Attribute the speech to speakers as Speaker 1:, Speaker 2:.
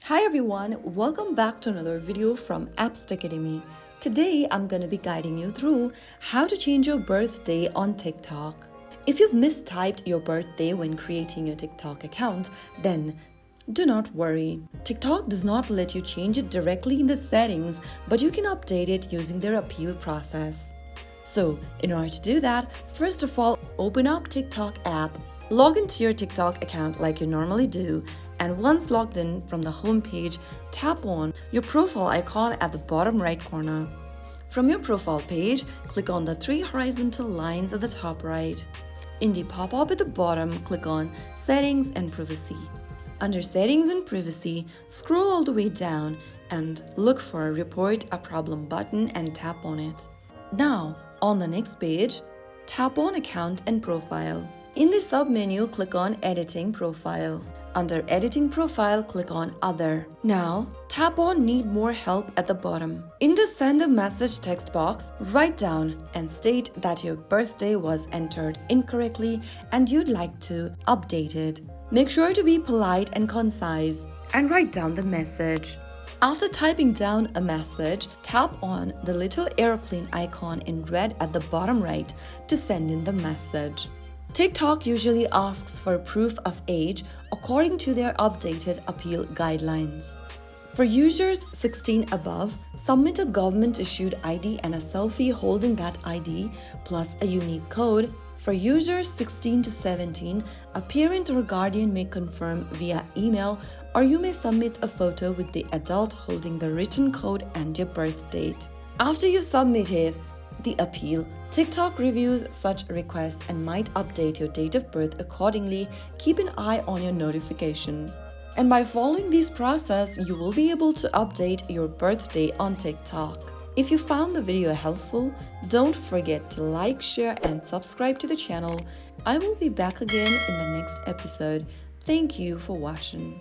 Speaker 1: Hi everyone, welcome back to another video from Techademy. Today I'm going to be guiding you through how to change your birthday on TikTok. If you've mistyped your birthday when creating your TikTok account, then do not worry. TikTok does not let you change it directly in the settings, but you can update it using their appeal process. So, in order to do that, first of all, open up TikTok app, log into your TikTok account like you normally do, and once logged in from the home page, tap on your profile icon at the bottom right corner. From your profile page, click on the three horizontal lines at the top right. In the pop-up at the bottom, click on Settings and Privacy. Under Settings and Privacy, scroll all the way down and look for Report a Problem button and tap on it. Now, on the next page, tap on Account and Profile. In the sub-menu, click on Editing Profile. Under Editing Profile, click on Other. Now, tap on Need More Help at the bottom. In the Send a Message text box, write down and state that your birthday was entered incorrectly and you'd like to update it. Make sure to be polite and concise and write down the message. After typing down a message, tap on the little airplane icon in red at the bottom right to send in the message. TikTok usually asks for proof of age according to their updated appeal guidelines. For users 16 above, submit a government-issued ID and a selfie holding that ID plus a unique code. For users 16 to 17, a parent or guardian may confirm via email, or you may submit a photo with the adult holding the written code and your birth date. After you've submitted the appeal, TikTok reviews such requests and might update your date of birth accordingly. Keep an eye on your notification. And by following this process, you will be able to update your birthday on TikTok. If you found the video helpful, don't forget to like, share, and subscribe to the channel. I will be back again in the next episode. Thank you for watching.